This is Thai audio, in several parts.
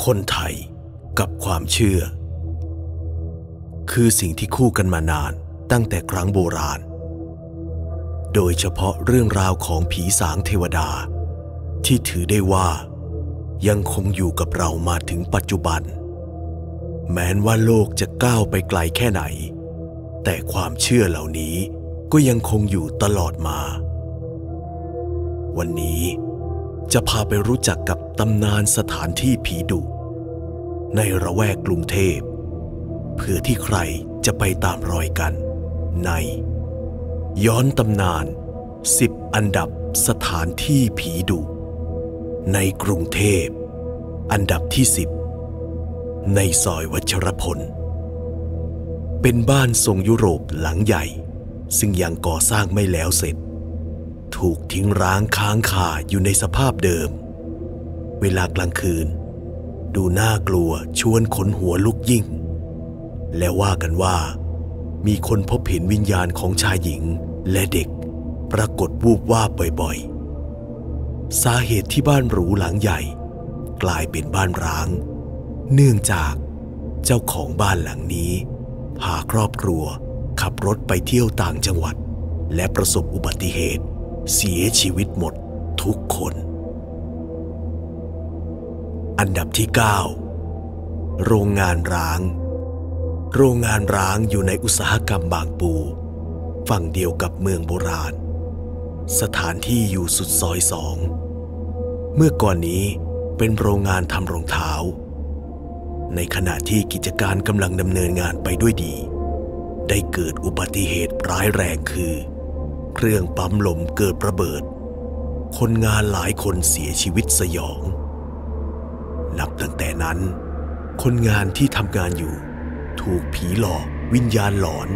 คนไทยกับความเชื่อคือสิ่งที่คู่กันมานานตั้งแต่ครั้งโบราณโดยเฉพาะเรื่องราวของผีสางเทวดาที่ถือได้ว่ายังคงอยู่กับเรามาถึงปัจจุบันแม้ว่าโลกจะก้าวไปไกลแค่ไหนแต่ความเชื่อเหล่านี้ก็ยังคงอยู่ตลอดมาวันนี้จะพาไปรู้จักกับตำนานสถานที่ผีดุในระแวกกรุงเทพเพื่อที่ใครจะไปตามรอยกันในย้อนตำนาน10อันดับสถานที่ผีดุในกรุงเทพอันดับที่10ในซอยวัชรพลเป็นบ้านทรงยุโรปหลังใหญ่ซึ่งยังก่อสร้างไม่แล้วเสร็จถูกทิ้งร้างค้างคาอยู่ในสภาพเดิมเวลากลางคืนดูน่ากลัวชวนขนหัวลุกยิ่งและว่ากันว่ามีคนพบเห็นวิญญาณของชายหญิงและเด็กปรากฏวูบวาบบ่อยๆสาเหตุที่บ้านหรูหลังใหญ่กลายเป็นบ้านร้างเนื่องจากเจ้าของบ้านหลังนี้พาครอบครัวขับรถไปเที่ยวต่างจังหวัดและประสบอุบัติเหตุเสียชีวิตหมดทุกคนอันดับที่9โรงงานร้างโรงงานร้างอยู่ในอุตสาหกรรมบางปูฝั่งเดียวกับเมืองโบราณสถานที่อยู่สุดซอย2เมื่อก่อนนี้เป็นโรงงานทำรองเท้าในขณะที่กิจการกำลังดำเนินงานไปด้วยดีได้เกิดอุบัติเหตุร้ายแรงคือเครื่องปั๊มลมเกิดระเบิดคนงานหลายคนเสียชีวิตสยองนับตั้งแต่นั้นคนงานที่ทำงานอยู่ถูกผีหลอกวิญญาณหลอน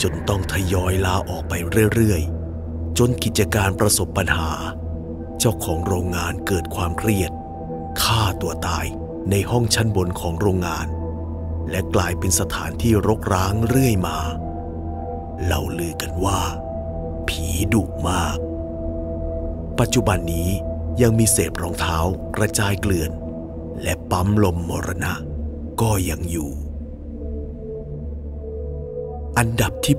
จนต้องทยอยลาออกไปเรื่อยๆจนกิจการประสบปัญหาเจ้าของโรงงานเกิดความเครียดฆ่าตัวตายในห้องชั้นบนของโรงงานและกลายเป็นสถานที่รกร้างเรื่อยมาเล่าลือกันว่าผีดุมากปัจจุบันนี้ยังมีเศษรองเท้ากระจายเกลื่อนและปั๊มลมมรณะก็ยังอยู่อันดับที่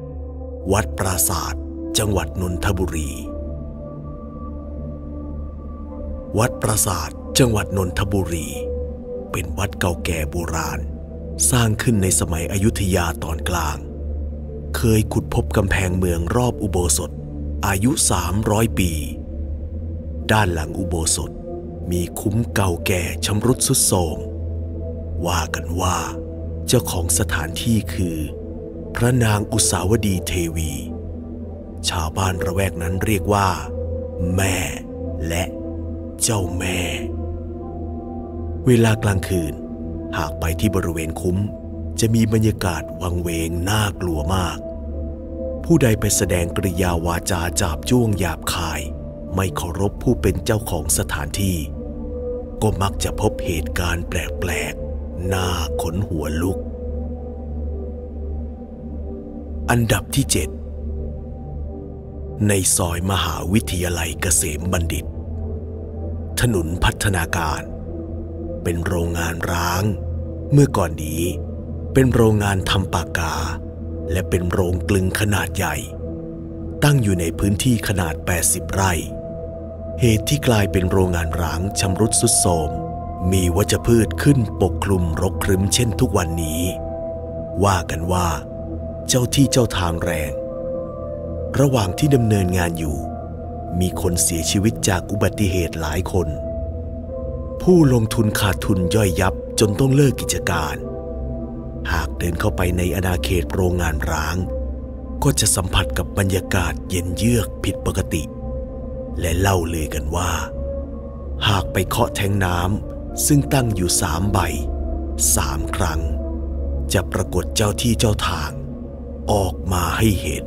8วัดปราสาทจังหวัดนนทบุรีวัดปราสาทจังหวัดนนทบุรีเป็นวัดเก่าแก่โบราณสร้างขึ้นในสมัยอยุธยาตอนกลางเคยขุดพบกำแพงเมืองรอบอุโบสถอายุ300ปีด้านหลังอุโบสถมีคุ้มเก่าแก่ชำรุดทรุดโทรมว่ากันว่าเจ้าของสถานที่คือพระนางอุษาวดีเทวีชาวบ้านระแวกนั้นเรียกว่าแม่และเจ้าแม่เวลากลางคืนหากไปที่บริเวณคุ้มจะมีบรรยากาศวังเวงน่ากลัวมากผู้ใดไปแสดงกริยาวาจาจาบจ้วงหยาบคายไม่เคารพผู้เป็นเจ้าของสถานที่ก็มักจะพบเหตุการณ์แปลกๆน่าขนหัวลุกอันดับที่7ในซอยมหาวิทยาลัยเกษมบัณฑิตถนนพัฒนาการเป็นโรงงานร้างเมื่อก่อนนี้เป็นโรงงานทำปากกาและเป็นโรงกลึงขนาดใหญ่ตั้งอยู่ในพื้นที่ขนาด80ไร่เหตุที่กลายเป็นโรงงานร้างชำรุดทรุดโทรมมีวัชพืชขึ้นปกคลุมรกครึ้มเช่นทุกวันนี้ว่ากันว่าเจ้าที่เจ้าทางแรงระหว่างที่ดำเนินงานอยู่มีคนเสียชีวิตจากอุบัติเหตุหลายคนผู้ลงทุนขาดทุนย่อยยับจนต้องเลิกกิจการหากเดินเข้าไปในอาณาเขตโรงงานร้างก็จะสัมผัสกับบรรยากาศเย็นเยือกผิดปกติและเล่าลือกันว่าหากไปเคาะแทงน้ำซึ่งตั้งอยู่3 ใบ 3 ครั้งจะปรากฏเจ้าที่เจ้าทางออกมาให้เห็น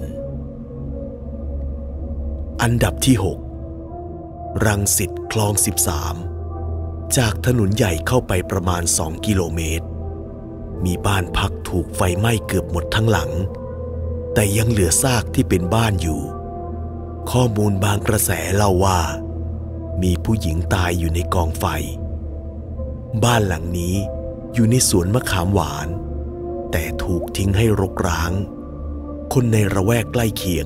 อันดับที่6รังสิตคลอง13จากถนนใหญ่เข้าไปประมาณ2 กิโลเมตรมีบ้านพักถูกไฟไหม้เกือบหมดทั้งหลังแต่ยังเหลือซากที่เป็นบ้านอยู่ข้อมูลบางกระแสเล่าว่ามีผู้หญิงตายอยู่ในกองไฟ บ้านหลังนี้อยู่ในสวนมะขามหวานแต่ถูกทิ้งให้รกร้างคนในระแวกใกล้เคียง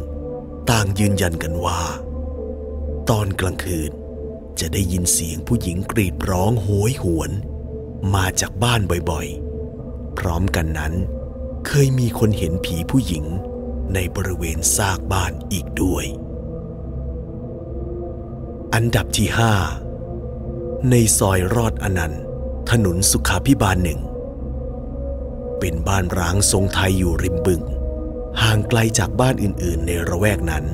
ต่างยืนยันกันว่าตอนกลางคืนจะได้ยินเสียงผู้หญิงกรีดร้องโหยหวนมาจากบ้านบ่อยๆพร้อมกันนั้นเคยมีคนเห็นผีผู้หญิงในบริเวณซากบ้านอีกด้วยอันดับที่5ในซอยรอดอนันต์ถนนสุขาภิบาล1เป็นบ้านร้างทรงไทยอยู่ริมบึงห่างไกลจากบ้านอื่นๆในระแวกนั้น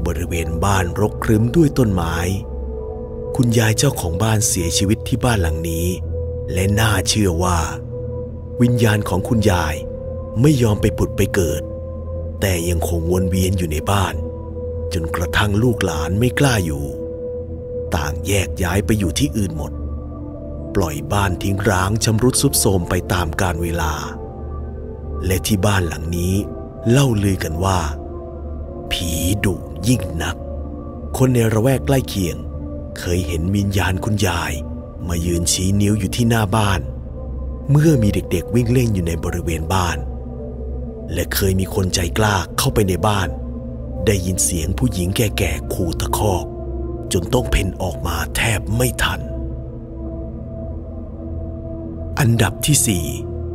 บริเวณบ้านรกครึ้มด้วยต้นไม้คุณยายเจ้าของบ้านเสียชีวิตที่บ้านหลังนี้และน่าเชื่อว่าวิญญาณของคุณยายไม่ยอมไปผุดไปเกิดแต่ยังคงวนเวียนอยู่ในบ้านจนกระทั่งลูกหลานไม่กล้าอยู่ต่างแยกย้ายไปอยู่ที่อื่นหมดปล่อยบ้านทิ้งร้างชำรุดทรุดโทรมไปตามกาลเวลาและที่บ้านหลังนี้เล่าลือกันว่าผีดุยิ่งนักคนในระแวกใกล้เคียงเคยเห็นวิญญาณคุณยายมายืนชี้นิ้วอยู่ที่หน้าบ้านเมื่อมีเด็กๆวิ่งเล่นอยู่ในบริเวณบ้านและเคยมีคนใจกล้าเข้าไปในบ้านได้ยินเสียงผู้หญิงแก่ๆขู่ตะคอกจนต้องเพ่นออกมาแทบไม่ทันอันดับที่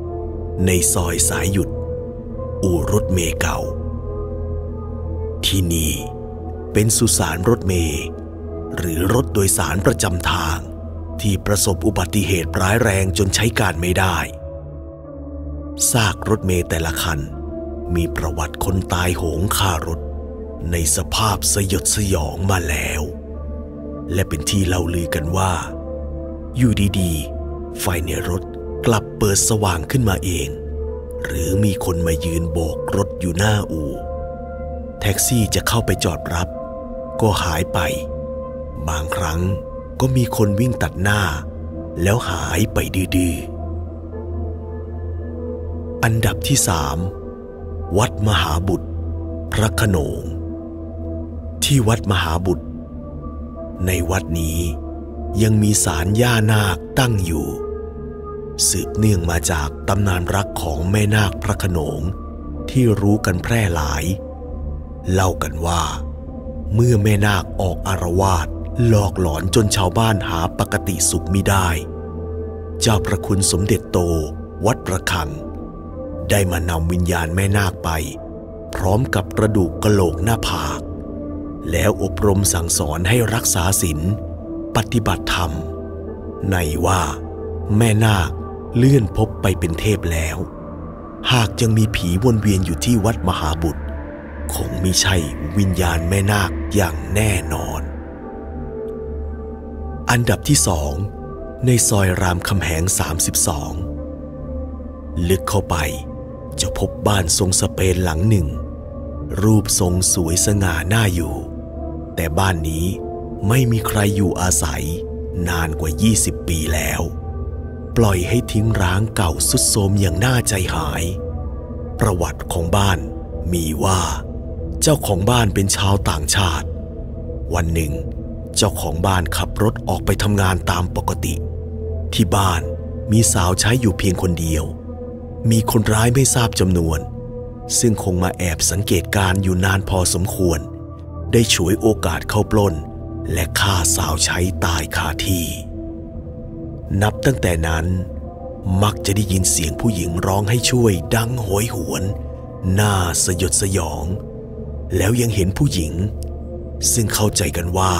4ในซอยสายหยุดอู่รถเมล์เก่าที่นี่เป็นสุสานรถเมล์หรือรถโดยสารประจำทางที่ประสบอุบัติเหตุร้ายแรงจนใช้การไม่ได้ซากรถเมล์แต่ละคันมีประวัติคนตายโหงคารถในสภาพสยดสยองมาแล้วและเป็นที่เล่าลือกันว่าอยู่ดีๆไฟในรถกลับเปิดสว่างขึ้นมาเองหรือมีคนมายืนโบกรถอยู่หน้าอู่แท็กซี่จะเข้าไปจอดรับก็หายไปบางครั้งก็มีคนวิ่งตัดหน้าแล้วหายไปดื้อๆอันดับที่3วัดมหาบุตรพระโขนงที่วัดมหาบุตรในวัดนี้ยังมีศาลย่านาคตั้งอยู่สืบเนื่องมาจากตำนานรักของแม่นาคพระโขนงที่รู้กันแพร่หลายเล่ากันว่าเมื่อแม่นาคออกอาละวาดหลอกหลอนจนชาวบ้านหาปกติสุขมิได้เจ้าพระคุณสมเด็จโตวัดประฆังได้มานำวิญญาณแม่นาคไปพร้อมกับกระดูกกะโหลกหน้าผากแล้วอบรมสั่งสอนให้รักษาศีลปฏิบัติธรรมในว่าแม่นาคเลื่อนภพไปเป็นเทพแล้วหากยังมีผีวนเวียนอยู่ที่วัดมหาบุตรคงมิใช่วิญญาณแม่นาคอย่างแน่นอนอันดับที่2ในซอยรามคำแหง32ลึกเข้าไปจะพบบ้านทรงสเปนหลังหนึ่งรูปทรงสวยสง่าน่าอยู่แต่บ้านนี้ไม่มีใครอยู่อาศัยนานกว่า20 ปีแล้วปล่อยให้ทิ้งร้างเก่าทรุดโทรมอย่างน่าใจหายประวัติของบ้านมีว่าเจ้าของบ้านเป็นชาวต่างชาติวันหนึ่งเจ้าของบ้านขับรถออกไปทำงานตามปกติที่บ้านมีสาวใช้อยู่เพียงคนเดียวมีคนร้ายไม่ทราบจำนวนซึ่งคงมาแอบสังเกตการอยู่นานพอสมควรได้ฉวยโอกาสเข้าปล้นและฆ่าสาวใช้ตายคาที่นับตั้งแต่นั้นมักจะได้ยินเสียงผู้หญิงร้องให้ช่วยดังโหยหวนน่าสยดสยองแล้วยังเห็นผู้หญิงซึ่งเข้าใจกันว่า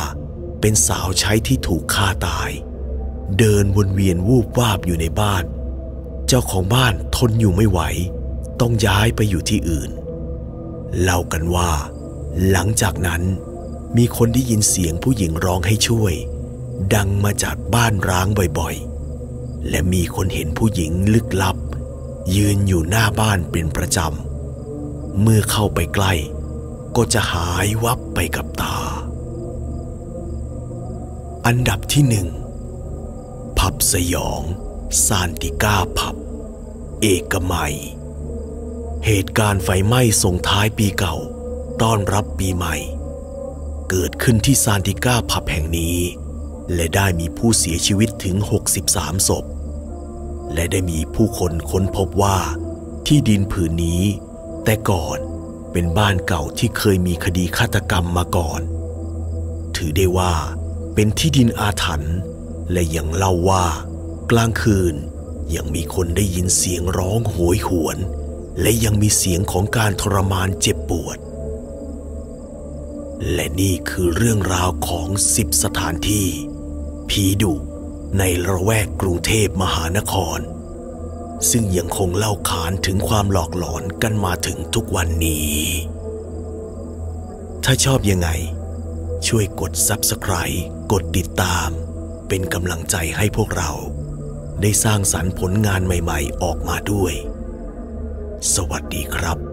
เป็นสาวใช้ที่ถูกฆ่าตายเดินวนเวียนวูบวาบอยู่ในบ้านเจ้าของบ้านทนอยู่ไม่ไหวต้องย้ายไปอยู่ที่อื่นเล่ากันว่าหลังจากนั้นมีคนได้ยินเสียงผู้หญิงร้องให้ช่วยดังมาจากบ้านร้างบ่อยๆและมีคนเห็นผู้หญิงลึกลับยืนอยู่หน้าบ้านเป็นประจำเมื่อเข้าไปใกล้ก็จะหายวับไปกับตาอันดับที่1ผับสยองซานติก้าผับเอกมัยเหตุการณ์ไฟไหม้ส่งท้ายปีเก่าต้อนรับปีใหม่เกิดขึ้นที่ซานติก้าผับแห่งนี้ และได้มีผู้เสียชีวิตถึง63ศพและได้มีผู้คนค้นพบว่าที่ดินผืนนี้แต่ก่อนเป็นบ้านเก่าที่เคยมีคดีฆาตกรรมมาก่อนถือได้ว่าเป็นที่ดินอาถรรพ์และยังเล่าว่ากลางคืนยังมีคนได้ยินเสียงร้องโหยหวนและยังมีเสียงของการทรมานเจ็บปวดและนี่คือเรื่องราวของ10สถานที่ผีดุในละแวกกรุงเทพมหานครซึ่งยังคงเล่าขานถึงความหลอกหลอนกันมาถึงทุกวันนี้ถ้าชอบยังไงช่วยกด Subscribe กดติดตามเป็นกำลังใจให้พวกเราได้สร้างสรรค์ผลงานใหม่ๆออกมาด้วยสวัสดีครับ